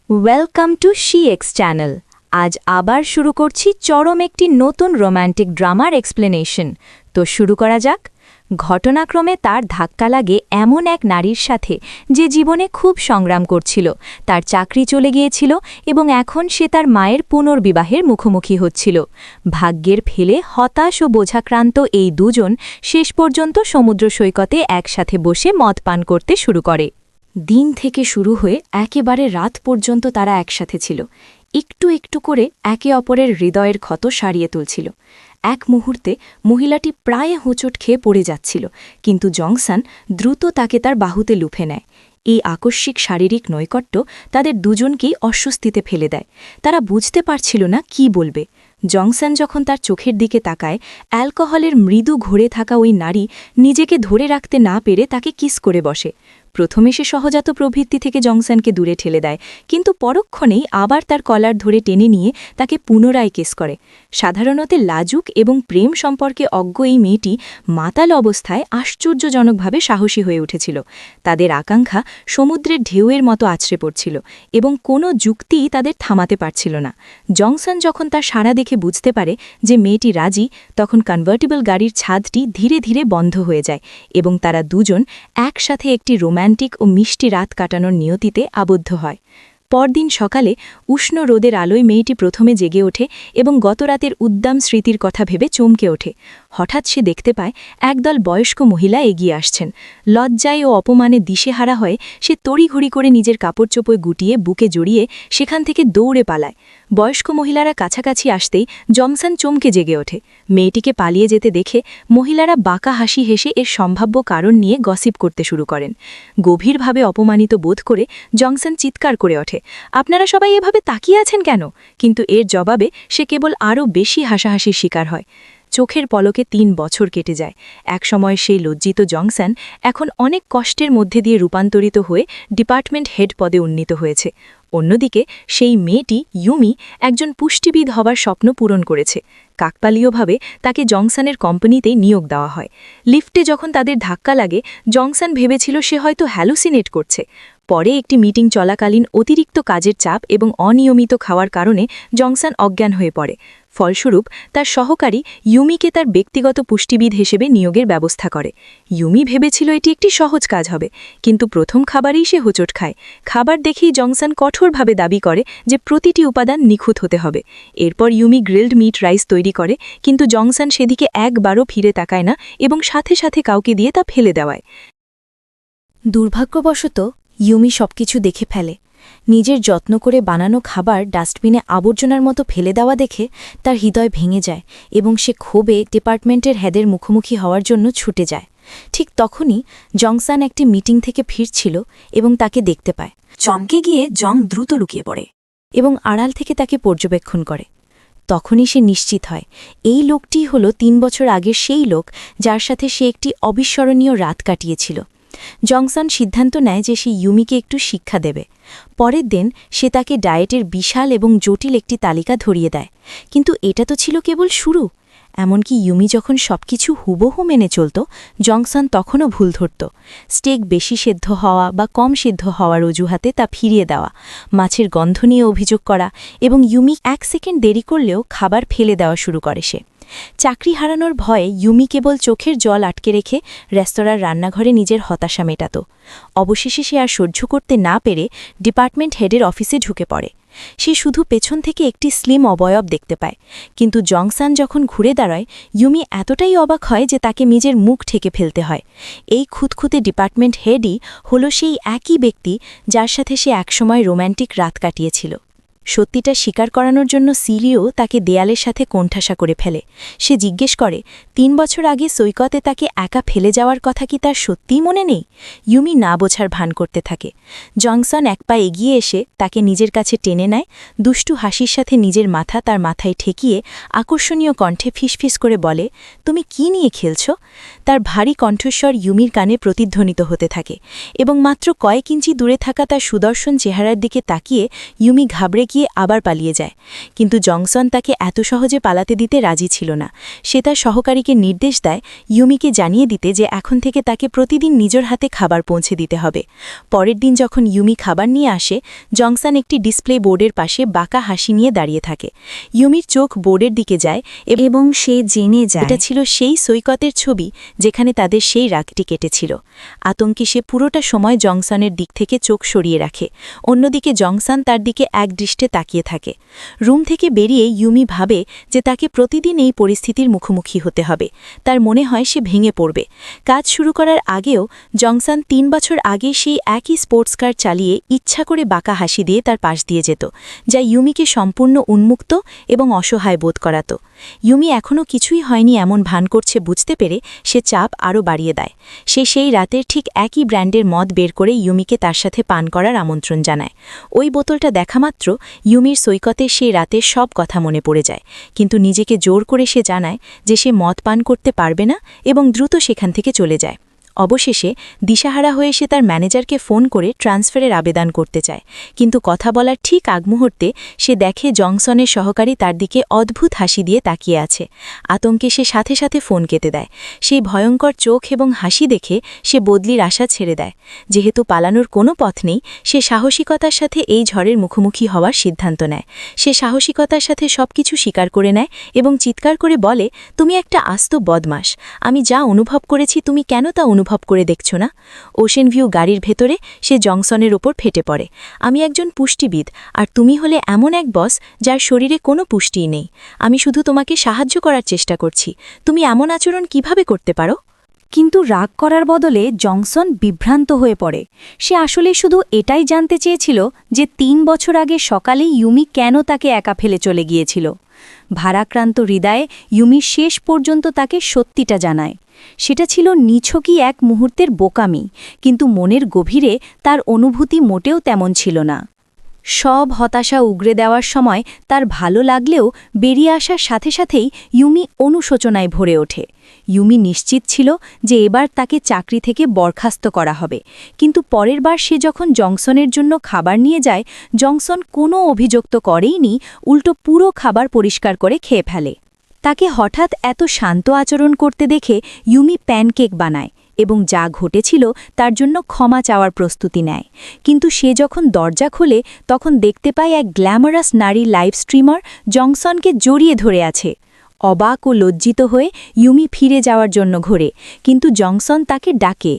Welcome to শিএক্স channel. আজ আবার শুরু করছি চরম একটি নতুন রোম্যান্টিক ড্রামার এক্সপ্লেনেশন। তো শুরু করা যাক। ঘটনাক্রমে তার ধাক্কা লাগে এমন এক নারীর সাথে যে জীবনে খুব সংগ্রাম করছিল, তার চাকরি চলে গিয়েছিল এবং এখন সে তার মায়ের পুনর্বিবাহের মুখোমুখি হচ্ছিল। ভাগ্যের ফেলে হতাশ ও বোঝাক্রান্ত এই দুজন শেষ পর্যন্ত সমুদ্র সৈকতে একসাথে বসে মদ পান করতে শুরু করে। দিন থেকে শুরু হয়ে একেবারে রাত পর্যন্ত তারা একসাথে ছিল, একটু একটু করে একে অপরের হৃদয়ের ক্ষত সারিয়ে তুলছিল। এক মুহূর্তে মহিলাটি প্রায় হোঁচট খেয়ে পড়ে যাচ্ছিল, কিন্তু জংসান দ্রুত তাকে তার বাহুতে লুফে নেয়। এই আকস্মিক শারীরিক নৈকট্য তাদের দুজনকেই অস্বস্তিতে ফেলে দেয়। তারা বুঝতে পারছিল না কি বলবে। জংসান যখন তার চোখের দিকে তাকায়, অ্যালকোহলের মৃদু ঘোরে থাকা ওই নারী নিজেকে ধরে রাখতে না পেরে তাকে কিস করে বসে। প্রথমে সে সহজাত প্রবৃত্তি থেকে জংসানকে দূরে ঠেলে দেয়, কিন্তু পরক্ষণেই আবার তার কলার ধরে টেনে নিয়ে তাকে পুনরায় কেস করে। সাধারণত লাজুক এবং প্রেম সম্পর্কে অজ্ঞ এই মেয়েটি মাতাল অবস্থায় আশ্চর্যজনকভাবে সাহসী হয়ে উঠেছিল। তাদের আকাঙ্ক্ষা সমুদ্রের ঢেউয়ের মতো আছড়ে পড়ছিল এবং কোনো যুক্তিই তাদের থামাতে পারছিল না। জংসান যখন তার সাড়া দেখে বুঝতে পারে যে মেয়েটি রাজি, তখন কনভার্টেবল গাড়ির ছাদটি ধীরে ধীরে বন্ধ হয়ে যায় এবং তারা দুজন একসাথে একটি রোম্যান্টিক ও মিষ্টি রাত কাটানোর নিয়তিতে আবদ্ধ হয়। পরদিন সকালে উষ্ণ রোদের আলোয় মেয়েটি প্রথমে জেগে ওঠে এবং গতরাতের উদ্দাম স্মৃতির কথা ভেবে চমকে ওঠে। হঠাৎ সে দেখতে পায় একদল বয়স্ক মহিলা এগিয়ে আসছেন। লজ্জায় ও অপমানে দিশেহারা হয়ে সে তড়িঘড়ি করে নিজের কাপড়চোপড় গুটিয়ে বুকে জড়িয়ে সেখান থেকে দৌড়ে পালায়। বয়স্ক মহিলারা কাছাকাছি আসতেই জংসান চমকে জেগে ওঠে। মেয়েটিকে পালিয়ে যেতে দেখে মহিলারা বাঁকা হাসি হেসে এর সম্ভাব্য কারণ নিয়ে গসিপ করতে শুরু করেন। গভীরভাবে অপমানিত বোধ করে জংসান চিৎকার করে ওঠে, আপনারা সবাই এভাবে তাকিয়ে আছেন কেন? কিন্তু এর জবাবে সে কেবল আরও বেশি হাসাহাসির শিকার হয়। চোখের পলকে ৩ বছর কেটে যায়। একসময় সেই লজ্জিত জংসান এখন অনেক কষ্টের মধ্যে দিয়ে রূপান্তরিত হয়ে ডিপার্টমেন্ট হেড পদে উন্নীত হয়েছে। অন্যদিকে সেই মেয়েটি ইউমি একজন পুষ্টিবিদ হবার স্বপ্ন পূরণ করেছে। কাকতালীয়ভাবে তাকে জংসানের কোম্পানিতেই নিয়োগ দেওয়া হয়। লিফটে যখন তাদের ধাক্কা লাগে, জংসান ভেবেছিল সে হয়তো হ্যালুসিনেট করছে। পরে একটি মিটিং চলাকালীন অতিরিক্ত কাজের চাপ এবং অনিয়মিত খাওয়ার কারণে জংসান অজ্ঞান হয়ে পড়ে। ফলস্বরূপ তার সহকারী ইউমিকে তার ব্যক্তিগত পুষ্টিবিদ হিসেবে নিয়োগের ব্যবস্থা করে। ইউমি ভেবেছিল এটি একটি সহজ কাজ হবে, কিন্তু প্রথম খাবারেই সে হোঁচট খায়। খাবার দেখেই জংসান কঠোরভাবে দাবি করে যে প্রতিটি উপাদান নিখুঁত হতে হবে। এরপর ইউমি গ্রিলড মিট রাইস তৈরি করে, কিন্তু জংসান সেদিকে একবারও ফিরে তাকায় না এবং সাথে সাথে কাউকে দিয়ে তা ফেলে দেওয়ায়। দুর্ভাগ্যবশত ইউমি সবকিছু দেখে ফেলে। নিজের যত্ন করে বানানো খাবার ডাস্টবিনে আবর্জনার মতো ফেলে দেওয়া দেখে তার হৃদয় ভেঙে যায় এবং সে ক্ষোভে ডিপার্টমেন্টের হেডের মুখোমুখি হওয়ার জন্য ছুটে যায়। ঠিক তখনই জংসান একটি মিটিং থেকে ফিরছিল এবং তাকে দেখতে পায়। চমকে গিয়ে জং দ্রুত লুকিয়ে পড়ে এবং আড়াল থেকে তাকে পর্যবেক্ষণ করে। তখনই সে নিশ্চিত হয় এই লোকটিই হল ৩ বছর আগের সেই লোক যার সাথে সে একটি অবিস্মরণীয় রাত কাটিয়েছিল। জংসান সিদ্ধান্ত নেয় যে সে ইউমিকে একটু শিক্ষা দেবে। পরের দিন সে তাকে ডায়েটের বিশাল এবং জটিল একটি তালিকা ধরিয়ে দেয়, কিন্তু এটা তো ছিল কেবল শুরু। এমনকি ইউমি যখন সবকিছু হুবহু মেনে চলত, জংসান তখনও ভুল ধরত। স্টেক বেশি সেদ্ধ হওয়া বা কম সেদ্ধ হওয়ার অজুহাতে তা ফিরিয়ে দেওয়া, মাছের গন্ধ নিয়ে অভিযোগ করা এবং ইউমি ১ সেকেন্ড দেরি করলেও খাবার ফেলে দেওয়া শুরু করে সে। চাকরি হারানোর ভয়ে ইউমি কেবল চোখের জল আটকে রেখে রেস্তোরাঁর রান্নাঘরে নিজের হতাশা মেটাত। অবশেষে সে আর সহ্য করতে না পেরে ডিপার্টমেন্ট হেডের অফিসে ঢুকে পড়ে। সে শুধু পেছন থেকে একটি স্লিম অবয়ব দেখতে পায়, কিন্তু জংসান যখন ঘুরে দাঁড়ায়, ইউমি এতটাই অবাক হয় যে তাকে নিজের মুখ ঢেকে ফেলতে হয়। এই খুঁতখুঁতে ডিপার্টমেন্ট হেডই হল সেই একই ব্যক্তি যার সাথে সে একসময় রোম্যান্টিক রাত কাটিয়েছিল। সত্যিটা স্বীকার করানোর জন্য সিলিও তাকে দেয়ালের সাথে কোণঠাসা করে ফেলে। সে জিজ্ঞেস করে ৩ বছর আগে সৈকতে তাকে একা ফেলে যাওয়ার কথা কি তার সত্যিই মনে নেই? ইউমি না বোঝার ভান করতে থাকে। জংসান এক পা এগিয়ে এসে তাকে নিজের কাছে টেনে নেয়, দুষ্টু হাসির সাথে নিজের মাথা তার মাথায় ঠেকিয়ে আকর্ষণীয় কণ্ঠে ফিসফিস করে বলে, তুমি কি নিয়ে খেলছ? তার ভারী কণ্ঠস্বর ইউমির কানে প্রতিধ্বনিত হতে থাকে এবং মাত্র কয়েক ইঞ্চি দূরে থাকা তার সুদর্শন চেহারার দিকে তাকিয়ে ইউমি ঘাবড়ে দেখিয়ে আবার পালিয়ে যায়। কিন্তু জংসন তাকে এত সহজে পালাতে দিতে রাজি ছিল না। সে তার সহকারীকে নির্দেশ দেয় ইউমিকে জানিয়ে দিতে যে এখন থেকে তাকে প্রতিদিন নিজের হাতে খাবার পৌঁছে দিতে হবে। পরের দিন যখন ইউমি খাবার নিয়ে আসে, জংসন একটি ডিসপ্লে বোর্ডের পাশে বাঁকা হাসি নিয়ে দাঁড়িয়ে থাকে। ইউমির চোখ বোর্ডের দিকে যায় এবং সে জেনে যায় এটা ছিল সেই সৈকতের ছবি যেখানে তাদের সেই রাতটি কেটেছিল। আতঙ্কে সে পুরোটা সময় জংসনের দিক থেকে চোখ সরিয়ে রাখে। অন্যদিকে জংসন তার দিকে একদৃষ্টে তাকিয়ে থাকে। রুম থেকে বেরিয়ে ইউমি ভাবে যে তাকে প্রতিদিন এই পরিস্থিতির মুখোমুখি হতে হবে। তার মনে হয় সে ভেঙে পড়বে। কাজ শুরু করার আগেও জংসন ৩ বছর আগে সেই একই স্পোর্টস কার চালিয়ে ইচ্ছা করে বাঁকা হাসি দিয়ে তার পাশ দিয়ে যেত, যা ইউমিকে সম্পূর্ণ উন্মুক্ত এবং অসহায় বোধ করাত। ইউমি এখনও কিছুই হয়নি এমন ভান করছে বুঝতে পেরে সে চাপ আরও বাড়িয়ে দেয়। সে সেই রাতের ঠিক একই ব্র্যান্ডের মদ বের করে ইউমিকে তার সাথে পান করার আমন্ত্রণ জানায়। ওই বোতলটা দেখামাত্র ইউমির সৈকতে সেই রাতের সব কথা মনে পড়ে যায়, কিন্তু নিজেকে জোর করে সে জানায় যে সে মদ পান করতে পারবে না এবং দ্রুত সেখান থেকে চলে যায়। অবশেষে দিশাহারা হয়ে সে তার ম্যানেজারকে ফোন করে ট্রান্সফারের আবেদন করতে চায়, কিন্তু কথা বলার ঠিক আগ মুহূর্তে সে দেখে জংসনের সহকারী তার দিকে অদ্ভুত হাসি দিয়ে তাকিয়ে আছে। আতঙ্কে সে সাথে সাথে ফোন কেটে দেয়। সেই ভয়ঙ্কর চোখ এবং হাসি দেখে সে বদলির আশা ছেড়ে দেয়। যেহেতু পালানোর কোনো পথ নেই, সে সাহসিকতার সাথে এই ঝড়ের মুখোমুখি হওয়ার সিদ্ধান্ত নেয়। সে সাহসিকতার সাথে সবকিছু স্বীকার করে নেয় এবং চিৎকার করে বলে, তুমি একটা আস্ত বদমাশ। আমি যা অনুভব করেছি তুমি কেন তা অনুভব করে দেখছ না? ওশেন ভিউ গাড়ির ভেতরে সে জংসনের ওপর ফেটে পড়ে। আমি একজন পুষ্টিবিদ, আর তুমি হলে এমন এক বস যার শরীরে কোনো পুষ্টিই নেই। আমি শুধু তোমাকে সাহায্য করার চেষ্টা করছি। তুমি এমন আচরণ কিভাবে করতে পারো? কিন্তু রাগ করার বদলে জংসন বিভ্রান্ত হয়ে পড়ে। সে আসলে শুধু এটাই জানতে চেয়েছিল যে ৩ বছর আগে সকালে ইউমি কেন তাকে একা ফেলে চলে গিয়েছিল। ভারাক্রান্ত হৃদয়ে ইউমি শেষ পর্যন্ত তাকে সত্যিটা জানায়। সেটা ছিল নিছকই এক মুহূর্তের বোকামি, কিন্তু মনের গভীরে তার অনুভূতি মোটেও তেমন ছিল না। সব হতাশা উগরে দেওয়ার সময় তার ভালো লাগলেও বেরিয়ে আসার সাথে সাথেই ইউমি অনুশোচনায় ভরে ওঠে। ইউমি নিশ্চিত ছিল যে এবার তাকে চাকরি থেকে বরখাস্ত করা হবে, কিন্তু পরের বার সে যখন জংসনের জন্য খাবার নিয়ে যায়, জংসন কোনো অভিযোগ তো করেইনি, উল্টো পুরো খাবার পরিষ্কার করে খেয়ে ফেলে। তাকে হঠাৎ এত শান্ত আচরণ করতে দেখে ইউমি প্যানকেক বানায় এবং যা ঘটেছিল তার জন্য ক্ষমা চাওয়ার প্রস্তুতি নেয়। কিন্তু সে যখন দরজা খোলে তখন দেখতে পায় এক গ্ল্যামারাস নারী লাইভ স্ট্রিমার জংসনকে জড়িয়ে ধরে আছে। অবাক ও লজ্জিত হয়ে ইউমি ফিরে যাওয়ার জন্য ঘোরে, কিন্তু জংসন তাকে ডাকে।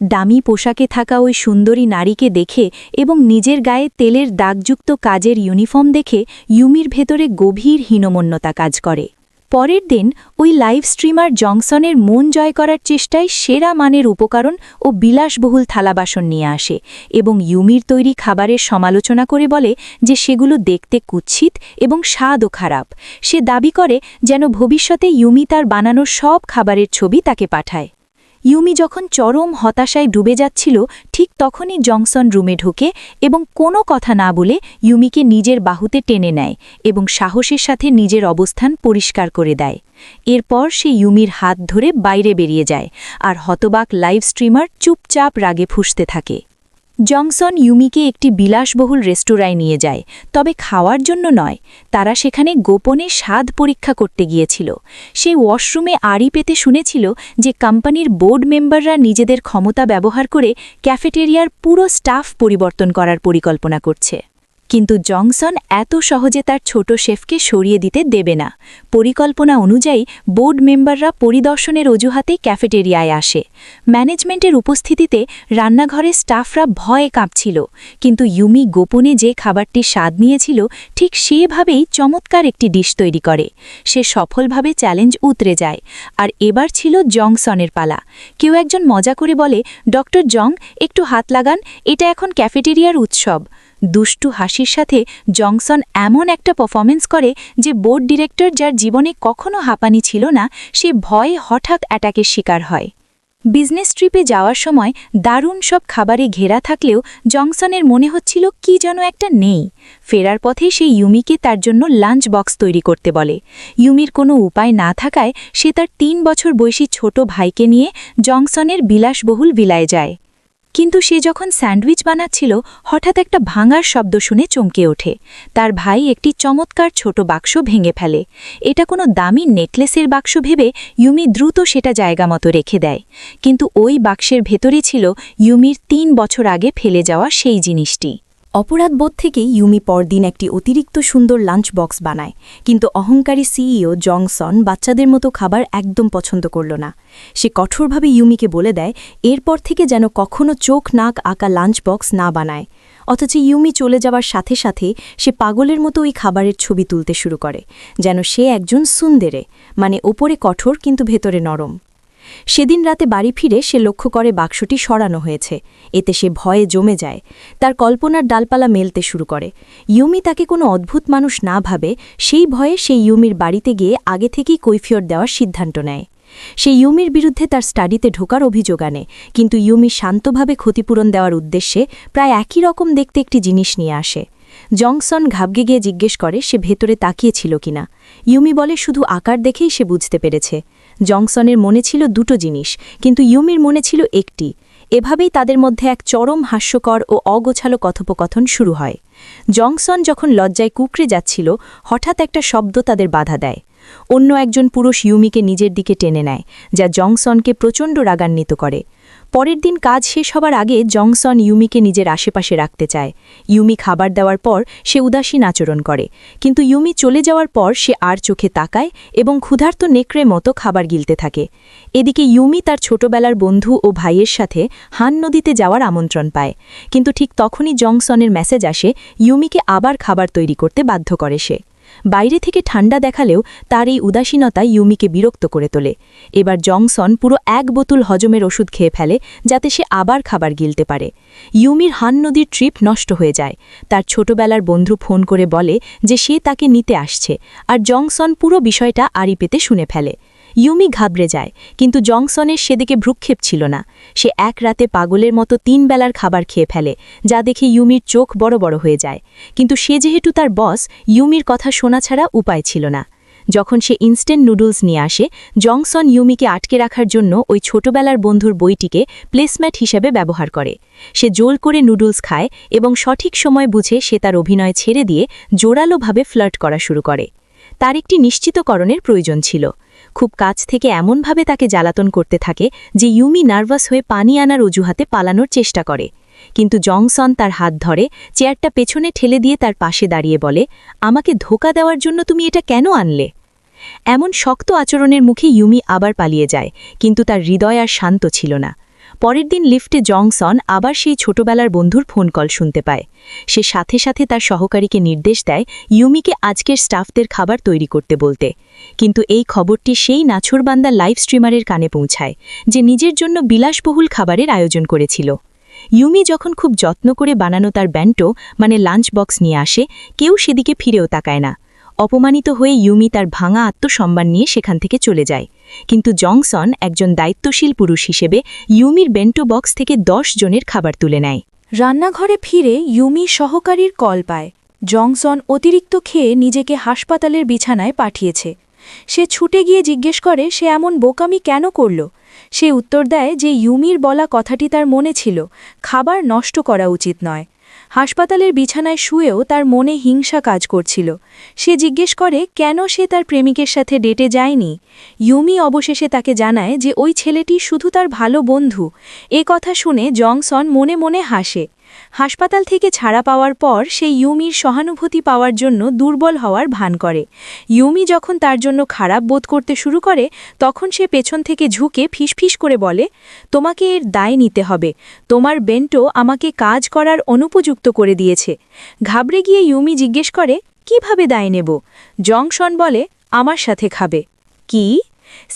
দামি পোশাকে থাকা ওই সুন্দরী নারীকে দেখে এবং নিজের গায়ে তেলের দাগযুক্ত কাজের ইউনিফর্ম দেখে ইউমির ভেতরে গভীর হীনমন্যতা কাজ করে। পরের দিন ওই লাইভ স্ট্রিমার জংসনের মন জয় করার চেষ্টায় সেরা মানের উপকরণ ও বিলাসবহুল থালাবাসন নিয়ে আসে এবং ইউমির তৈরি খাবারের সমালোচনা করে বলে যে সেগুলো দেখতে কুৎসিত এবং স্বাদও খারাপ। সে দাবি করে যেন ভবিষ্যতে ইউমি তার বানানোর সব খাবারের ছবি তাকে পাঠায়। ইউমি যখন চরম হতাশায় ডুবে যাচ্ছিল, ঠিক তখনই জংসন রুমে ঢোকে এবং কোনো কথা না বলে ইউমিকে নিজের বাহুতে টেনে নেয় এবং সাহসের সাথে নিজের অবস্থান পরিষ্কার করে দেয়। এরপর সে ইউমির হাত ধরে বাইরে বেরিয়ে যায়, আর হতবাক লাইভ স্ট্রিমার চুপচাপ রাগে ফুঁসতে থাকে। জংসন ইউমিকে একটি বিলাসবহুল রেস্তোরাঁয় নিয়ে যায়, তবে খাওয়ার জন্য নয়। তারা সেখানে গোপনে স্বাদ পরীক্ষা করতে গিয়েছিল। সে ওয়াশরুমে আড়ি পেতে শুনেছিল যে কোম্পানির বোর্ড মেম্বাররা নিজেদের ক্ষমতা ব্যবহার করে ক্যাফেটেরিয়ার পুরো স্টাফ পরিবর্তন করার পরিকল্পনা করছে। কিন্তু জংসন এত সহজে তার ছোট শেফকে সরিয়ে দিতে দেবে না। পরিকল্পনা অনুযায়ী বোর্ড মেম্বাররা পরিদর্শনের অজুহাতে ক্যাফেটেরিয়ায় আসে। ম্যানেজমেন্টের উপস্থিতিতে রান্নাঘরের স্টাফরা ভয়ে কাঁপছিল, কিন্তু ইউমি গোপনে যে খাবারটির স্বাদ নিয়েছিল ঠিক সেভাবেই চমৎকার একটি ডিশ তৈরি করে। সে সফলভাবে চ্যালেঞ্জ উতরে যায়, আর এবার ছিল জংসনের পালা। কেউ একজন মজা করে বলে, ডক্টর জং, একটু হাত লাগান, এটা এখন ক্যাফেটেরিয়ার উৎসব। দুষ্টু হাসির সাথে জংসন এমন একটা পারফরমেন্স করে যে বোর্ড ডিরেক্টর, যার জীবনে কখনো হাঁপানি ছিল না, সে ভয়ে হঠাৎ অ্যাটাকের শিকার হয়। বিজনেস ট্রিপে যাওয়ার সময় দারুণ সব খাবারে ঘেরা থাকলেও জংসনের মনে হচ্ছিল কি যেন একটা নেই। ফেরার পথে সে ইউমিকে তার জন্য লাঞ্চ বক্স তৈরি করতে বলে। ইউমির কোনো উপায় না থাকায় সে তার 3 বছর বয়সী ছোট ভাইকে নিয়ে জংসনের বিলাসবহুল ভিলায় যায়। কিন্তু সে যখন স্যান্ডউইচ বানাচ্ছিল হঠাৎ একটা ভাঙার শব্দ শুনে চমকে ওঠে। তার ভাই একটি চমৎকার ছোট বাক্স ভেঙে ফেলে। এটা কোনো দামি নেকলেসের বাক্স ভেবে ইউমি দ্রুত সেটা জায়গা মতো রেখে দেয়। কিন্তু ওই বাক্সের ভেতরে ছিল ইউমির ৩ বছর আগে ফেলে যাওয়া সেই জিনিসটি। অপরাধবোধ থেকেই ইউমি পরদিন একটি অতিরিক্ত সুন্দর লাঞ্চ বক্স বানায়, কিন্তু অহংকারী সিইও জংসন বাচ্চাদের মতো খাবার একদম পছন্দ করল না। সে কঠোরভাবে ইউমিকে বলে দেয় এরপর থেকে যেন কখনো চোখ নাক আঁকা লাঞ্চ বক্স না বানায়। অথচ ইউমি চলে যাওয়ার সাথে সাথে সে পাগলের মতো ওই খাবারের ছবি তুলতে শুরু করে, যেন সে একজন সুন্দেরে, মানে ওপরে কঠোর কিন্তু ভেতরে নরম। সেদিন রাতে বাড়ি ফিরে সে লক্ষ্য করে বাক্সটি সরানো হয়েছে। এতে সে ভয়ে জমে যায়। তার কল্পনার ডালপালা মেলতে শুরু করে। ইউমি তাকে কোনো অদ্ভুত মানুষ না ভাবে সেই ভয়ে সে ইউমির বাড়িতে গিয়ে আগে থেকেই কৈফিয়ত দেওয়ার সিদ্ধান্ত নেয়। সে ইউমির বিরুদ্ধে তার স্টাডিতে ঢোকার অভিযোগ আনে, কিন্তু ইউমি শান্তভাবে ক্ষতিপূরণ দেওয়ার উদ্দেশ্যে প্রায় একই রকম দেখতে একটি জিনিস নিয়ে আসে। জংসন ঘাবগে গিয়ে জিজ্ঞেস করে সে ভেতরে তাকিয়েছিল কিনা। ইউমি বলে শুধু আকার দেখেই সে বুঝতে পেরেছে। জংসনের মনে ছিল দুটো জিনিস, কিন্তু ইউমির মনে ছিল একটি। এভাবেই তাদের মধ্যে এক চরম হাস্যকর ও অগোছালো কথোপকথন শুরু হয়। জংসন যখন লজ্জায় কুঁকড়ে যাচ্ছিল হঠাৎ একটা শব্দ তাদের বাধা দেয়। অন্য একজন পুরুষ ইউমিকে নিজের দিকে টেনে নেয়, যা জংসনকে প্রচণ্ড রাগান্বিত করে। পরের দিন কাজ শেষ হবার আগে জংসন ইউমিকে নিজের আশেপাশে রাখতে চায়। ইউমি খাবার দেওয়ার পর সে উদাসীন আচরণ করে, কিন্তু ইউমি চলে যাওয়ার পর সে আর চোখে তাকায় এবং ক্ষুধার্ত নেকড়ে মতো খাবার গিলতে থাকে। এদিকে ইউমি তার ছোটবেলার বন্ধু ও ভাইয়ের সাথে হান নদীতে যাওয়ার আমন্ত্রণ পায়, কিন্তু ঠিক তখনই জংসনের মেসেজ আসে ইউমিকে আবার খাবার তৈরি করতে বাধ্য করে সে। বাইরে থেকে ঠান্ডা দেখালেও তার এই উদাসীনতা ইউমিকে বিরক্ত করে তোলে। এবার জংসন পুরো 1 বোতল হজমের ওষুধ খেয়ে ফেলে যাতে সে আবার খাবার গিলতে পারে। ইউমির হান নদীর ট্রিপ নষ্ট হয়ে যায়। তার ছোটবেলার বন্ধু ফোন করে বলে যে সে তাকে নিতে আসছে, আর জংসন পুরো বিষয়টা আড়ি পেতে শুনে ফেলে। ইউমি ঘাবড়ে যায়, কিন্তু জংসনের সেদিকে ভ্রুক্ষেপ ছিল না। সে এক রাতে পাগলের মতো 3 বেলার খাবার খেয়ে ফেলে, যা দেখে ইউমির চোখ বড় বড় হয়ে যায়। কিন্তু সে যেহেতু তার বস, ইউমির কথা শোনা ছাড়া উপায় ছিল না। যখন সে ইনস্ট্যান্ট নুডলস নিয়ে আসে, জংসন ইউমিকে আটকে রাখার জন্য ওই ছোটবেলার বন্ধুর বইটিকে প্লেসম্যাট হিসেবে ব্যবহার করে। সে জোর করে নুডলস খায় এবং সঠিক সময় বুঝে সে তার অভিনয় ছেড়ে দিয়ে জোরালোভাবে ফ্লার্ট করা শুরু করে। তার একটি নিশ্চিতকরণের প্রয়োজন ছিল। খুব কাছ থেকে এমনভাবে তাকে জ্বালাতন করতে থাকে যে ইউমি নার্ভাস হয়ে পানি আনার অজুহাতে পালানোর চেষ্টা করে। কিন্তু জংসন তার হাত ধরে চেয়ারটা পেছনে ঠেলে দিয়ে তার পাশে দাঁড়িয়ে বলে, আমাকে ধোঁকা দেওয়ার জন্য তুমি এটা কেন আনলে? এমন শক্ত আচরণের মুখে ইউমি আবার পালিয়ে যায়, কিন্তু তার হৃদয় আর শান্ত ছিল না। পরের দিন লিফটে জংসন আবার সেই ছোটবেলার বন্ধুর ফোন কল শুনতে পায়। সে সাথে সাথে তার সহকারীকে নির্দেশ দেয় ইউমিকে আজকের স্টাফদের খাবার তৈরি করতে বলতে। কিন্তু এই খবরটি সেই নাছোড়বান্দা লাইভ স্ট্রিমারের কানে পৌঁছায়, যে নিজের জন্য বিলাসবহুল খাবারের আয়োজন করেছিল। ইউমি যখন খুব যত্ন করে বানানো তার ব্যান্টো মানে লাঞ্চ বক্স নিয়ে আসে, কেউ সেদিকে ফিরেও তাকায় না। অপমানিত হয়ে ইউমি তার ভাঙা আত্মসম্মান নিয়ে সেখান থেকে চলে যায়। কিন্তু জংসন একজন দায়িত্বশীল পুরুষ হিসেবে ইউমির বেন্টো বক্স থেকে 10 জনের খাবার তুলে নেয়। রান্নাঘরে ফিরে ইউমি সহকারীর কল পায়। জংসন অতিরিক্ত খেয়ে নিজেকে হাসপাতালের বিছানায় পাঠিয়েছে। সে ছুটে গিয়ে জিজ্ঞেস করে সে এমন বোকামি কেন করল। সে উত্তর দেয় যে ইউমির বলা কথাটি তার মনে ছিল, খাবার নষ্ট করা উচিত নয়। হাসপাতালের বিছানায় শুয়েও তার মনে হিংসা কাজ করছিল। সে জিজ্ঞেস করে কেন সে তার প্রেমিকের সাথে ডেটে যায়নি। ইউমি অবশেষে তাকে জানায় যে ওই ছেলেটি শুধু তার ভালো বন্ধু। এ কথা শুনে জংসন মনে মনে হাসে। হাসপাতাল থেকে ছাড়া পাওয়ার পর সে ইউমির সহানুভূতি পাওয়ার জন্য দুর্বল হওয়ার ভান করে। ইউমি যখন তার জন্য খারাপ বোধ করতে শুরু করে, তখন সে পেছন থেকে ঝুঁকে ফিসফিস করে বলে, তোমাকে এর দায় নিতে হবে। তোমার বেন্টো আমাকে কাজ করার অনুপযুক্ত করে দিয়েছে। ঘাবড়ে গিয়ে ইউমি জিজ্ঞেস করে, কিভাবে দায় নেব? জংসন বলে, আমার সাথে খাবে। কি?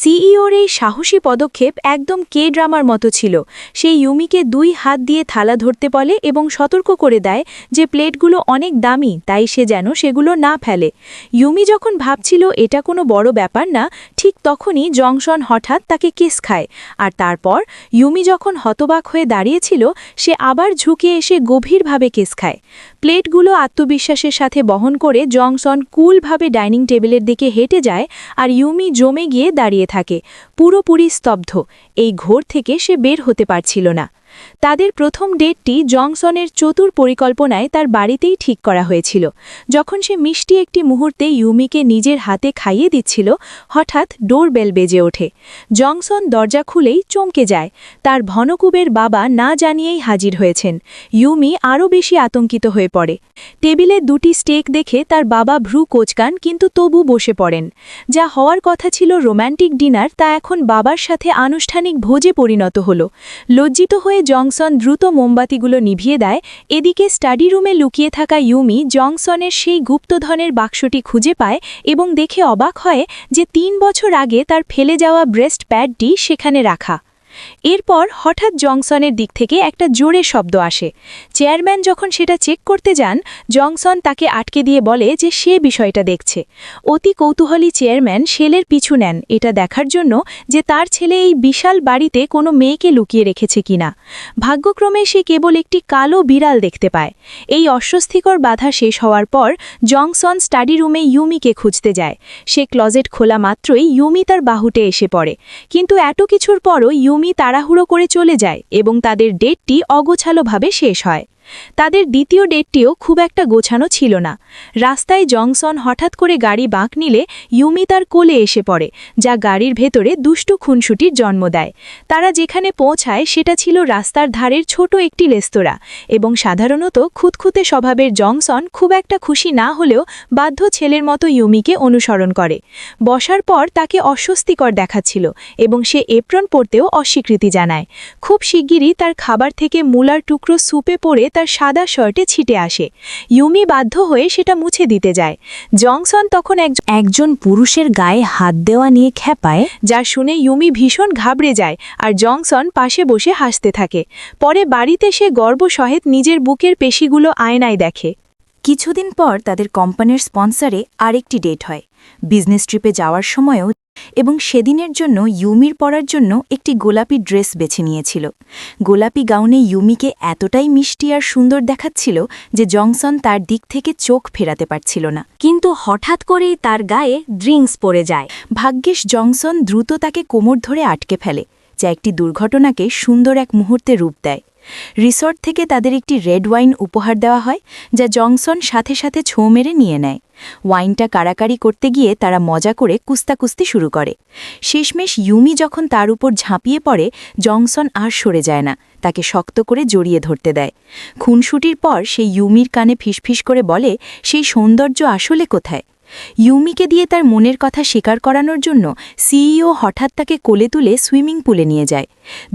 সিইওর এই সাহসী পদক্ষেপ একদম কে ড্রামার মতো ছিল। সে ইউমিকে 2 হাত দিয়ে থালা ধরতে বলে এবং সতর্ক করে দেয় যে প্লেটগুলো অনেক দামি, তাই সে যেন সেগুলো না ফেলে। ইউমি যখন ভাবছিল এটা কোনো বড় ব্যাপার না, ঠিক তখনই জংসন হঠাৎ তাকে কিস খায়। আর তারপর ইউমি যখন হতবাক হয়ে দাঁড়িয়েছিল, সে আবার ঝুঁকে এসে গভীরভাবে কিস খায়। প্লেটগুলো আত্মবিশ্বাসের সাথে বহন করে জংসন কুলভাবে ডাইনিং টেবিলের দিকে হেঁটে যায়, আর ইউমি জমে গিয়ে দাঁড়িয়ে থাকে, পুরোপুরি স্তব্ধ। এই ঘোর থেকে সে বের হতে পারছিল না। তাদের প্রথম ডেটটি জংসনের চতুর পরিকল্পনায় তার বাড়িতেই ঠিক করা হয়েছিল। যখন সে মিষ্টি একটি মুহূর্তে ইউমিকে নিজের হাতে খাইয়ে দিচ্ছিল, হঠাৎ ডোরবেল বেজে ওঠে। জংসন দরজা খুলেই চমকে যায়। তার ভনকুবের বাবা না জানিয়েই হাজির হয়েছেন। ইউমি আরও বেশি আতঙ্কিত হয়ে পড়ে। টেবিলে দুটি স্টেক দেখে তার বাবা ভ্রু কোঁচকান, কিন্তু তবু বসে পড়েন। যা হওয়ার কথা ছিল রোম্যান্টিক ডিনার, তা এখন বাবার সাথে আনুষ্ঠানিক ভোজে পরিণত হল। লজ্জিত হয়ে জংসন দ্রুত মোমবাতিগুলো নিভিয়ে দেয়। এদিকে স্টাডি রুমে লুকিয়ে থাকা ইউমি জংসনের সেই গুপ্তধনের বাক্সটি খুঁজে পায় এবং দেখে অবাক হয় যে ৩ বছর আগে তার ফেলে যাওয়া ব্রেস্ট প্যাডটি সেখানে রাখা। এরপর হঠাৎ জংসনের দিক থেকে একটা জোরে শব্দ আসে। চেয়ারম্যান যখন সেটা চেক করতে যান, জংসন তাকে আটকে দিয়ে বলে যে সে বিষয়টা দেখছে। অতি কৌতূহলী চেয়ারম্যান শেলের পিছু নেন, এটা দেখার জন্য যে তার ছেলে এই বিশাল বাড়িতে কোনো মেয়েকে লুকিয়ে রেখেছে কিনা। ভাগ্যক্রমে সে কেবল একটি কালো বিড়াল দেখতে পায়। এই অস্বস্তিকর বাধা শেষ হওয়ার পর জংসন স্টাডি রুমে ইউমিকে খুঁজতে যায়। সে ক্লজেট খোলা মাত্রই ইউমি তার বাহুতে এসে পড়ে, কিন্তু এত কিছুর পরও ইউমি তাড়াহুড়ো করে চলে যায় এবং তাদের ডেটটি অগোছালোভাবে শেষ হয়। তাদের দ্বিতীয় ডেটটিও খুব একটা গোছানো ছিল না। রাস্তায় জংসন হঠাৎ করে গাড়ি বাঁক নিলে ইউমি তার কোলে এসে পড়ে, যা গাড়ির ভেতরে দুষ্টু খুনসুটির জন্ম দেয়। তারা যেখানে পৌঁছায় সেটা ছিল রাস্তার ধারের ছোট একটি রেস্তোরাঁ, এবং সাধারণত খুঁতখুঁতে স্বভাবের জংসন খুব একটা খুশি না হলেও বাধ্য ছেলের মতো ইউমিকে অনুসরণ করে। বসার পর তাকে অস্বস্তিকর দেখাচ্ছিল এবং সে এপ্রন পরতেও অস্বীকৃতি জানায়। খুব শিগগিরই তার খাবার থেকে মূলার টুকরো স্যুপে পড়ে তার সাদা শার্টে ছিটে আসে। ইউমি বাধ্য হয়ে সেটা মুছে দিতে যায়। জংসন তখন একজন পুরুষের গায়ে হাত দেওয়া নিয়ে খেপায়, যা শুনে ইউমি ভীষণ ঘাবড়ে যায় আর জংসন পাশে বসে হাসতে থাকে। পরে বাড়িতে সে গর্বসহিত নিজের বুকের পেশিগুলো আয়নায় দেখে। কিছুদিন পর তাদের কোম্পানির স্পন্সরে আরেকটি ডেট হয়। বিজনেস ট্রিপে যাওয়ার সময়ও এবং সেদিনের জন্য ইউমির পরার জন্য একটি গোলাপি ড্রেস বেছে নিয়েছিল। গোলাপি গাউনে ইউমিকে এতটাই মিষ্টি আর সুন্দর দেখাচ্ছিল যে জংসন তার দিক থেকে চোখ ফেরাতে পারছিল না। কিন্তু হঠাৎ করেই তার গায়ে ড্রিঙ্কস পড়ে যায়। ভাগ্যিস জংসন দ্রুত তাকে কোমর ধরে আটকে ফেলে, যা একটি দুর্ঘটনাকে সুন্দর এক মুহূর্তে রূপ দেয়। রিসর্ট থেকে তাদের একটি রেড ওয়াইন উপহার দেওয়া হয়, যা জংসন সাথে সাথে ছোঁ মেরে নিয়ে নেয়। ওয়াইনটা কাড়াকাড়ি করতে গিয়ে তারা মজা করে কুস্তাকুস্তি শুরু করে। শেষমেশ ইউমি যখন তার উপর ঝাঁপিয়ে পড়ে, জংসন আর সরে যায় না, তাকে শক্ত করে জড়িয়ে ধরতে দেয়। খুনসুটির পর সে ইউমির কানে ফিসফিস করে বলে সেই সৌন্দর্য আসলে কোথায়। ইউমিকে দিয়ে তার মনের কথা স্বীকার করানোর জন্য সিইও হঠাৎ তাকে কোলে তুলে সুইমিং পুলে নিয়ে যায়।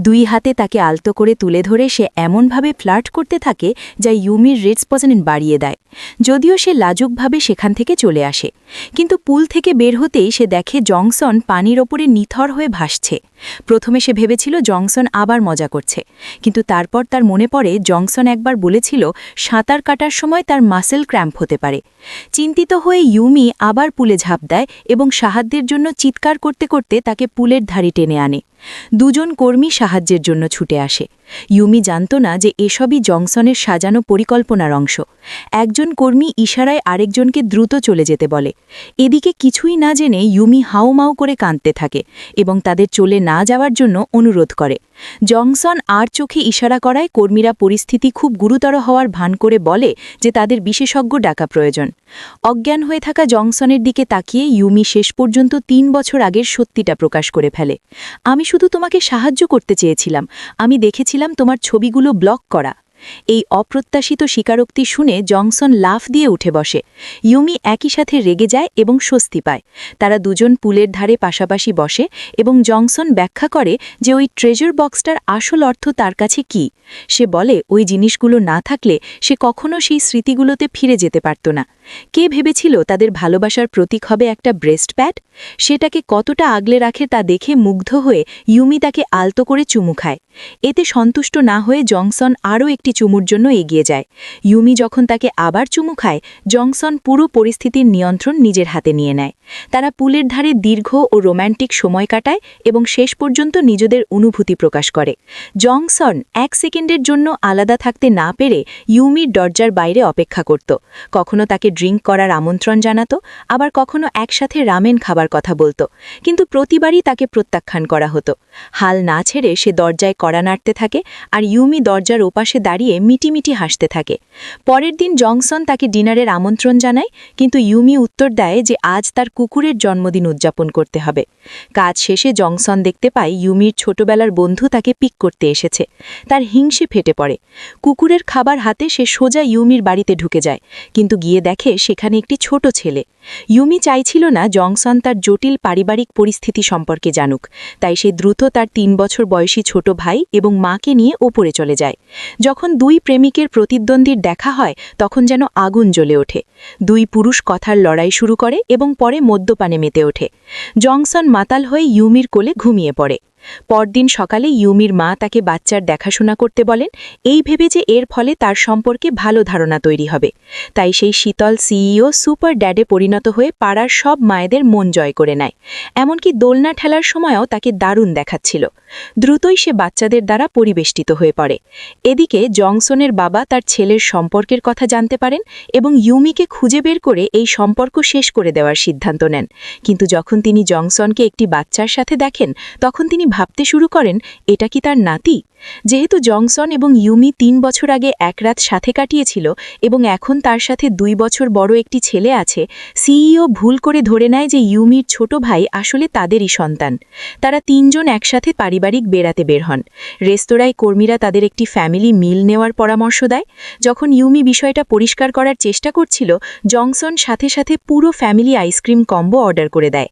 2 হাতে তাকে আলতো করে তুলে ধরে সে এমনভাবে ফ্লার্ট করতে থাকে যা ইউমির রেসপন্স বাড়িয়ে দেয়। যদিও সে লাজুকভাবে সেখান থেকে চলে আসে, কিন্তু পুল থেকে বের হতেই সে দেখে জংসন পানির ওপরে নিথর হয়ে ভাসছে। প্রথমে সে ভেবেছিল জংসন আবার মজা করছে, কিন্তু তারপর তার মনে পড়ে জংসন একবার বলেছিল সাঁতার কাটার সময় তার মাসেল ক্র্যাম্প হতে পারে। চিন্তিত হয়ে ইউমি আবার পুলে ঝাঁপ দেয় এবং সাহায্যের জন্য চিৎকার করতে করতে তাকে পুলের ধারে টেনে আনে। 2 জন কর্মী সাহায্যের জন্য ছুটে আসে। ইউমি জানত না যে এসবই জংসনের সাজানো পরিকল্পনার অংশ। একজন কর্মী ইশারায় আরেকজনকে দ্রুত চলে যেতে বলে। এদিকে কিছুই না জেনে ইউমি হাউমাউ করে কাঁদতে থাকে এবং তাদের চলে না যাওয়ার জন্য অনুরোধ করে। জংসন আর চোখে ইশারা করায় কর্মীরা পরিস্থিতি খুব গুরুতর হওয়ার ভান করে বলে যে তাদের বিশেষজ্ঞ ডাকা প্রয়োজন। অজ্ঞান হয়ে থাকা জংসনের দিকে তাকিয়ে ইউমি শেষ পর্যন্ত 3 বছর আগের সত্যিটা প্রকাশ করে ফেলে। আমি শুধু তোমাকে সাহায্য করতে চেয়েছিলাম, আমি দেখেছিলাম তোমার ছবিগুলো ব্লক করা। এই অপ্রত্যাশিত স্বীকারোক্তি শুনে জংসন লাফ দিয়ে উঠে বসে। ইউমি একই সাথে রেগে যায় এবং স্বস্তি পায়। তারা 2 জন পুলের ধারে পাশাপাশি বসে এবং জংসন ব্যাখ্যা করে যে ওই ট্রেজার বক্সটার আসল অর্থ তার কাছে কি। সে বলে ওই জিনিসগুলো না থাকলে সে কখনো সেই স্মৃতিগুলোতে ফিরে যেতে পারত না। কে ভেবেছিল তাদের ভালোবাসার প্রতীক হবে একটা ব্রেস্ট প্যাড? সেটাকে কতটা আগলে রাখে তা দেখে মুগ্ধ হয়ে ইউমি তাকে আলতো করে চুমু খায়। এতে সন্তুষ্ট না হয়ে জংসন আরও একটি চুমুর জন্য এগিয়ে যায়। ইউমি যখন তাকে আবার চুমু খায়, জংসন পুরো পরিস্থিতির নিয়ন্ত্রণ নিজের হাতে নিয়ে নেয়। তারা পুলের ধারে দীর্ঘ ও রোম্যান্টিক সময় কাটায় এবং শেষ পর্যন্ত নিজেদের অনুভূতি প্রকাশ করে। জংসন 1 সেকেন্ডের জন্য আলাদা থাকতে না পেরে ইউমির দরজার বাইরে অপেক্ষা করত। কখনো তাকে ড্রিঙ্ক করার আমন্ত্রণ জানাত, আবার কখনো একসাথে রামেন খাবার কথা বলত, কিন্তু প্রতিবারই তাকে প্রত্যাখ্যান করা হতো। হাল না ছেড়ে সে দরজায় কড়া নাড়তে থাকে, আর ইউমি দরজার ওপাশে দাঁড়িয়ে মিটিমিটি হাসতে থাকে। পরের দিন জংসন তাকে ডিনারের আমন্ত্রণ জানায়, কিন্তু ইউমি উত্তর দেয় যে আজ তার কুকুরের জন্মদিন উদযাপন করতে হবে। কাজ শেষে জংসন দেখতে পায় ইউমির ছোটবেলার বন্ধু তাকে পিক করতে এসেছে। তার হিংসে ফেটে পড়ে। কুকুরের খাবার হাতে সে সোজা ইউমির বাড়িতে ঢুকে যায়, কিন্তু গিয়ে দেখে সেখানে একটি ছোট ছেলে। ইউমি চাইছিল না জংসন তার জটিল পারিবারিক পরিস্থিতি সম্পর্কে জানুক, তাই সে দ্রুত তার 3 বছর বয়সী ছোট ভাই এবং মাকে নিয়ে ওপরে চলে যায়। যখন দুই প্রেমিকের প্রতিদ্বন্দ্বীর দেখা হয়, তখন যেন আগুন জ্বলে ওঠে। দুই পুরুষ কথার লড়াই শুরু করে এবং পরে মদ্যপানে মেতে ওঠে। জংসন মাতাল হয়ে ইউমির কোলে ঘুমিয়ে পড়ে। পরদিন সকালে ইউমির মা তাকে বাচ্চার দেখাশোনা করতে বলেন, এই ভেবে যে এর ফলে তার সম্পর্কে ভালো ধারণা তৈরি হবে। তাই সেই শীতল সিইও সুপার ড্যাডে পরিণত হয়ে পাড়ার সব মায়েদের মন জয় করে নেয়। এমনকি দোলনা ঠেলার সময়ও তাকে দারুণ দেখাচ্ছিল। দ্রুতই সে বাচ্চাদের দ্বারা পরিবেষ্টিত হয়ে পড়ে। এদিকে জংসনের বাবা তার ছেলের সম্পর্কের কথা জানতে পারেন এবং ইউমিকে খুঁজে বের করে এই সম্পর্ক শেষ করে দেওয়ার সিদ্ধান্ত নেন। কিন্তু যখন তিনি জংসনকে একটি বাচ্চার সাথে দেখেন, তখন তিনি ভাবতে শুরু করেন, এটা কি তার নাতি? যেহেতু জংসন এবং ইউমি 3 বছর আগে এক রাত সাথে কাটিয়েছিল এবং এখন তার সাথে 2 বছর বড় একটি ছেলে আছে, সিইও ভুল করে ধরে নেয় যে ইউমির ছোট ভাই আসলে তাদেরই সন্তান। তারা 3 জন একসাথে পারিবারিক বেড়াতে বের হন। রেস্তোরাঁয় কর্মীরা তাদের একটি ফ্যামিলি মিল নেওয়ার পরামর্শ দেয়। যখন ইউমি বিষয়টা পরিষ্কার করার চেষ্টা করছিল, জংসন সাথে সাথে পুরো ফ্যামিলি আইসক্রিম কম্বো অর্ডার করে দেয়।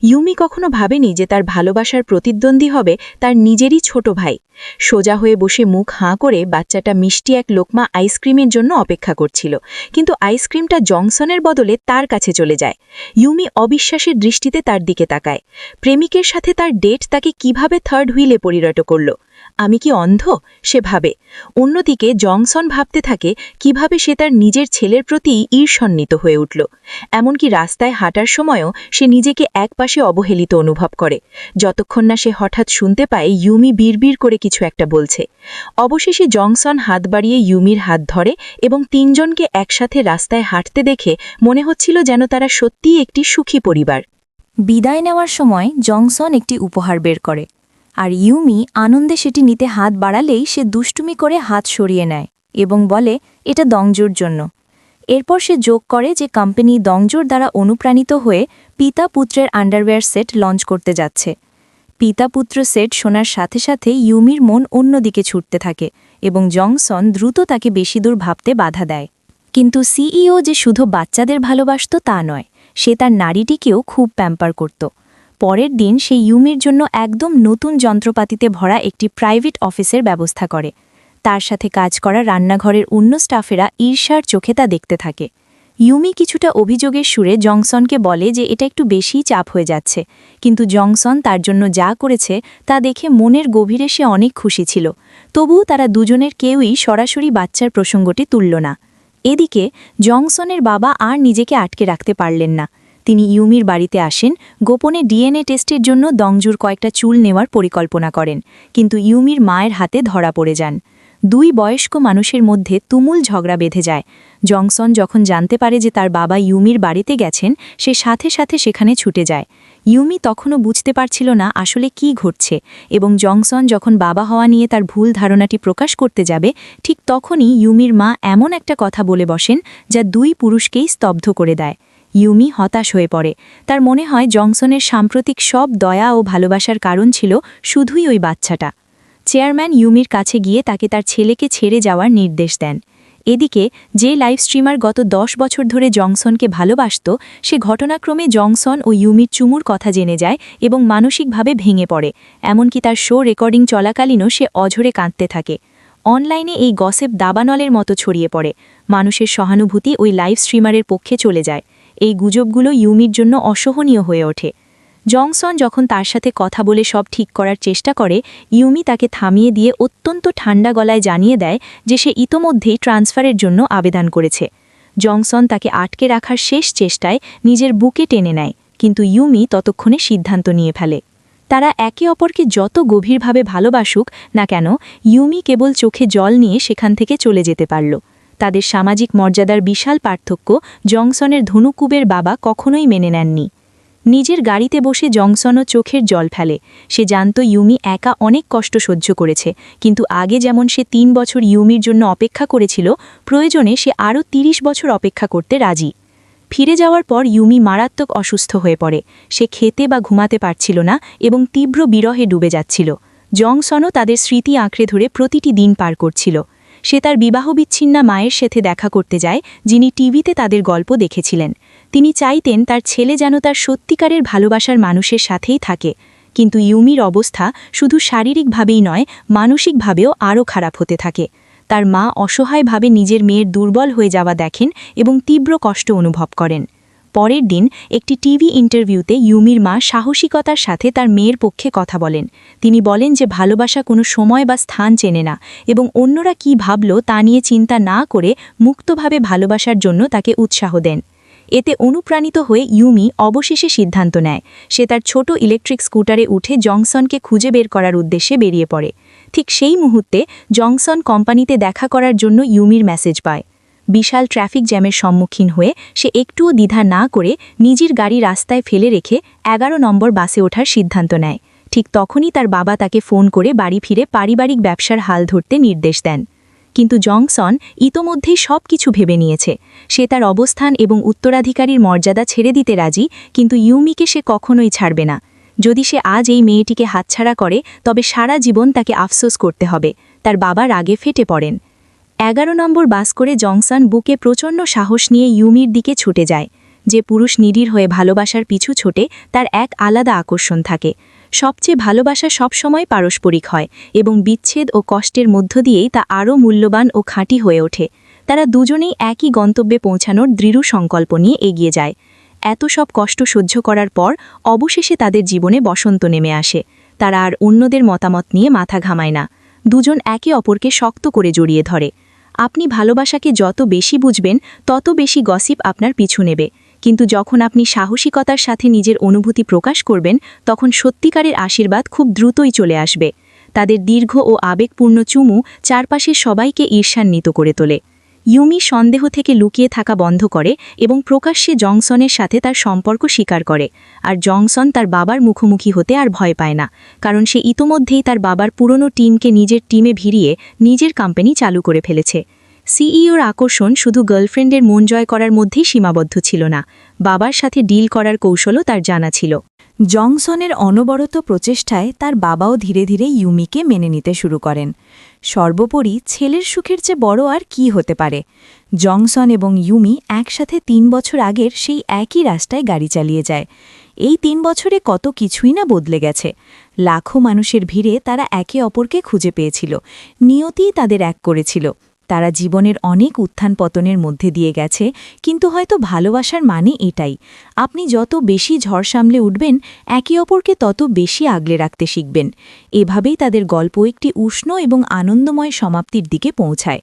ইউমি কখনো ভাবেনি যে তার ভালোবাসার প্রতিদ্বন্দ্বী হবে তার নিজেরই ছোট ভাই। সোজা হয়ে বসে মুখ হাঁ করে বাচ্চাটা মিষ্টি এক লোকমা আইসক্রিমের জন্য অপেক্ষা করছিল, কিন্তু আইসক্রিমটা জংসনের বদলে তার কাছে চলে যায়। ইউমি অবিশ্বাসের দৃষ্টিতে তার দিকে তাকায়। প্রেমিকের সাথে তার ডেট তাকে কিভাবে থার্ড হুইলে পরিণত করল? আমি কি অন্ধ? সে ভাবে। অন্যদিকে জংসন ভাবতে থাকে কিভাবে সে তার নিজের ছেলের প্রতি ঈর্ষান্বিত হয়ে উঠল। এমনকি রাস্তায় হাঁটার সময়ও সে নিজেকে একপাশে অবহেলিত অনুভব করে, যতক্ষণ না সে হঠাৎ শুনতে পায় ইউমি বিড়বিড় করে কিছু একটা বলছে। অবশেষে জংসন হাত বাড়িয়ে ইউমির হাত ধরে এবং 3 জনকে একসাথে রাস্তায় হাঁটতে দেখে মনে হচ্ছিল যেন তারা সত্যিই একটি সুখী পরিবার। বিদায় নেওয়ার সময় জংসন একটি উপহার বের করে, আর ইউমি আনন্দে সেটি নিতে হাত বাড়ালেই সে দুষ্টুমি করে হাত সরিয়ে নেয় এবং বলে, এটা দংজুর জন্য। এরপর সে যোগ করে যে কোম্পানি দংজুর দ্বারা অনুপ্রাণিত হয়ে পিতা পুত্রের আন্ডারওয়্যার সেট লঞ্চ করতে যাচ্ছে। পিতা পুত্র সেট শোনার সাথে সাথে ইউমির মন অন্যদিকে ছুটতে থাকে এবং জংসন দ্রুত তাকে বেশি দূর ভাবতে বাধা দেয়। কিন্তু সিইও যে শুধু বাচ্চাদের ভালোবাসত তা নয়, সে তার নারীটিকেও খুব প্যাম্পার করত। পরের দিন সে ইউমির জন্য একদম নতুন যন্ত্রপাতিতে ভরা একটি প্রাইভেট অফিসের ব্যবস্থা করে। তার সাথে কাজ করা রান্নাঘরের অন্য স্টাফেরা ঈর্ষার চোখে তা দেখতে থাকে। ইউমি কিছুটা অভিযোগের সুরে জংসনকে বলে যে এটা একটু বেশিই চাপ হয়ে যাচ্ছে, কিন্তু জংসন তার জন্য যা করেছে তা দেখে মনের গভীরে সে অনেক খুশি ছিল। তবুও তারা দুজনের কেউই সরাসরি বাচ্চার প্রসঙ্গটি তুলল না। এদিকে জংসনের বাবা আর নিজেকে আটকে রাখতে পারলেন না। তিনি ইউমির বাড়িতে আসেন, গোপনে ডিএনএ টেস্টের জন্য দংজুর কয়েকটা চুল নেওয়ার পরিকল্পনা করেন, কিন্তু ইউমির মায়ের হাতে ধরা পড়ে যান। 2 বয়স্ক মানুষের মধ্যে তুমুল ঝগড়া বেঁধে যায়। জংসন যখন জানতে পারে যে তার বাবা ইউমির বাড়িতে গেছেন, সে সাথে সাথে সেখানে ছুটে যায়। ইউমি তখনও বুঝতে পারছিল না আসলে কি ঘটছে, এবং জংসন যখন বাবা হওয়া নিয়ে তার ভুল ধারণাটি প্রকাশ করতে যাবে, ঠিক তখনই ইউমির মা এমন একটা কথা বলে বসেন যা 2 পুরুষকেই স্তব্ধ করে দেয়। ইউমি হতাশ হয়ে পড়ে। তার মনে হয় জংসনের সাম্প্রতিক সব দয়া ও ভালোবাসার কারণ ছিল শুধুই ওই বাচ্চাটা। চেয়ারম্যান ইউমির কাছে গিয়ে তাকে তার ছেলেকে ছেড়ে যাওয়ার নির্দেশ দেন। এদিকে যে লাইভ স্ট্রিমার গত 10 বছর ধরে জংসনকে ভালোবাসত, সে ঘটনাক্রমে জংসন ও ইউমির চুমুর কথা জেনে যায় এবং মানসিকভাবে ভেঙে পড়ে। এমনকি তার শো রেকর্ডিং চলাকালীনও সে অঝরে কাঁদতে থাকে। অনলাইনে এই গসিপ দাবানলের মতো ছড়িয়ে পড়ে। মানুষের সহানুভূতি ওই লাইভ স্ট্রিমারের পক্ষে চলে যায়। এই গুজবগুলো ইউমির জন্য অসহনীয় হয়ে ওঠে। জংসন যখন তার সাথে কথা বলে সব ঠিক করার চেষ্টা করে, ইউমি তাকে থামিয়ে দিয়ে অত্যন্ত ঠান্ডা গলায় জানিয়ে দেয় যে সে ইতোমধ্যেই ট্রান্সফারের জন্য আবেদন করেছে। জংসন তাকে আটকে রাখার শেষ চেষ্টায় নিজের বুকে টেনে নেয়, কিন্তু ইউমি ততক্ষণে সিদ্ধান্ত নিয়ে ফেলে। তারা একে অপরকে যত গভীরভাবে ভালোবাসুক না কেন, ইউমি কেবল চোখে জল নিয়ে সেখান থেকে চলে যেতে পারল। তাদের সামাজিক মর্যাদার বিশাল পার্থক্য জংসনের ধনুকুবের বাবা কখনোই মেনে নেননি। নিজের গাড়িতে বসে জংসনও চোখের জল ফেলে। সে জানত ইউমি একা অনেক কষ্ট সহ্য করেছে, কিন্তু আগে যেমন সে 3 বছর ইউমির জন্য অপেক্ষা করেছিল, প্রয়োজনে সে আরও 30 বছর অপেক্ষা করতে রাজি। ফিরে যাওয়ার পর ইউমি মারাত্মক অসুস্থ হয়ে পড়ে। সে খেতে বা ঘুমাতে পারছিল না এবং তীব্র বিরহে ডুবে যাচ্ছিল। জংসনও তাদের স্মৃতি আঁকড়ে ধরে প্রতিটি দিন পার করছিল। সে তার বিবাহবিচ্ছিন্না মায়ের সাথে দেখা করতে যায়, যিনি টিভিতে তাদের গল্প দেখেছিলেন। তিনি চাইতেন তার ছেলে যেন তার সত্যিকারের ভালোবাসার মানুষের সাথেই থাকে, কিন্তু ইউমির অবস্থা শুধু শারীরিকভাবেই নয়, মানসিকভাবেও আরও খারাপ হতে থাকে। তার মা অসহায়ভাবে নিজের মেয়ের দুর্বল হয়ে যাওয়া দেখেন এবং তীব্র কষ্ট অনুভব করেন। পরের দিন একটি টিভি ইন্টারভিউতে ইউমির মা সাহসিকতার সাথে তার মেয়ের পক্ষে কথা বলেন। তিনি বলেন যে ভালোবাসা কোনো সময় বা স্থান চেনে না এবং অন্যরা কি ভাবল তা নিয়ে চিন্তা না করে মুক্তভাবে ভালোবাসার জন্য তাকে উৎসাহ দেন। এতে অনুপ্রাণিত হয়ে ইউমি অবশেষে সিদ্ধান্ত নেয়। সে তার ছোট ইলেকট্রিক স্কুটারে উঠে জংসনকে খুঁজে বের করার উদ্দেশ্যে বেরিয়ে পড়ে। ঠিক সেই মুহূর্তে জংসন কোম্পানিতে দেখা করার জন্য ইউমির মেসেজ পায়। বিশাল ট্রাফিক জ্যামের সম্মুখীন হয়ে সে একটুও দ্বিধা না করে নিজের গাড়ি রাস্তায় ফেলে রেখে 11 নম্বর বাসে ওঠার সিদ্ধান্ত নেয়। ঠিক তখনই তার বাবা তাকে ফোন করে বাড়ি ফিরে পারিবারিক ব্যবসার হাল ধরতে নির্দেশ দেন। কিন্তু জংসন ইতোমধ্যেই সব কিছু ভেবে নিয়েছে। সে তার অবস্থান এবং উত্তরাধিকারীর মর্যাদা ছেড়ে দিতে রাজি, কিন্তু ইউমিকে সে কখনোই ছাড়বে না। যদি সে আজ এই মেয়েটিকে হাতছাড়া করে, তবে সারা জীবন তাকে আফসোস করতে হবে। তার বাবা রাগে ফেটে পড়েন। 11 নম্বর বাস করে জংসন বুকে প্রচণ্ড সাহস নিয়ে ইউমির দিকে ছুটে যায়। যে পুরুষ নিডীর হয়ে ভালোবাসার পিছু ছোটে, তার এক আলাদা আকর্ষণ থাকে। সবচেয়ে ভালোবাসা সবসময় পারস্পরিক হয় এবং বিচ্ছেদ ও কষ্টের মধ্য দিয়েই তা আরও মূল্যবান ও খাঁটি হয়ে ওঠে। তারা দুজনেই একই গন্তব্যে পৌঁছানোর দৃঢ় সংকল্প নিয়ে এগিয়ে যায়। এত সব কষ্ট সহ্য করার পর অবশেষে তাদের জীবনে বসন্ত নেমে আসে। তারা আর অন্যদের মতামত নিয়ে মাথা ঘামায় না। দুজন একে অপরকে শক্ত করে জড়িয়ে ধরে। আপনি ভালোবাসাকে যত বেশি বুঝবেন, তত বেশি গসিপ আপনার পিছু নেবে, কিন্তু যখন আপনি সাহসিকতার সাথে নিজের অনুভূতি প্রকাশ করবেন, তখন সত্যিকারের আশীর্বাদ খুব দ্রুতই চলে আসবে। তাদের দীর্ঘ ও আবেগপূর্ণ চুমু চারপাশের সবাইকে ঈর্ষান্বিত করে তোলে। ইউমি সন্দেহ থেকে লুকিয়ে থাকা বন্ধ করে এবং প্রকাশ্যে জংসনের সাথে তার সম্পর্ক স্বীকার করে। আর জংসন তার বাবার মুখোমুখি হতে আর ভয় পায় না, কারণ সে ইতোমধ্যেই তার বাবার পুরনো টিমকে নিজের টিমে ভিড়িয়ে নিজের কোম্পানি চালু করে ফেলেছে। সিইওর আকর্ষণ শুধু গার্লফ্রেন্ডের মন জয় করার মধ্যেই সীমাবদ্ধ ছিল না, বাবার সাথে ডিল করার কৌশলও তার জানা ছিল। জংসনের অনবরত প্রচেষ্টায় তার বাবাও ধীরে ধীরে ইউমিকে মেনে নিতে শুরু করেন। সর্বোপরি ছেলের সুখের চেয়ে বড় আর কি হতে পারে। জংসন এবং ইউমি একসাথে 3 বছর আগের সেই একই রাস্তায় গাড়ি চালিয়ে যায়। এই 3 বছরে কত কিছুই না বদলে গেছে। লাখো মানুষের ভিড়ে তারা একে অপরকে খুঁজে পেয়েছিল। নিয়তিই তাদের এক করেছিল। তারা জীবনের অনেক উত্থান পতনের মধ্যে দিয়ে গেছে, কিন্তু হয়তো ভালোবাসার মানে এটাই, আপনি যত বেশি ঝড় সামলে উঠবেন, একে অপরকে তত বেশি আগলে রাখতে শিখবেন। এভাবেই তাদের গল্প একটি উষ্ণ এবং আনন্দময় সমাপ্তির দিকে পৌঁছায়।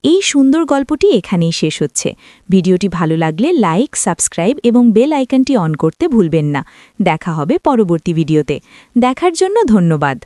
এই সুন্দর গল্পটি এখানেই শেষ হচ্ছে। ভিডিওটি ভালো লাগলে লাইক, সাবস্ক্রাইব এবং বেল আইকনটি অন করতে ভুলবেন না। দেখা হবে পরবর্তী ভিডিওতে। দেখার জন্য ধন্যবাদ।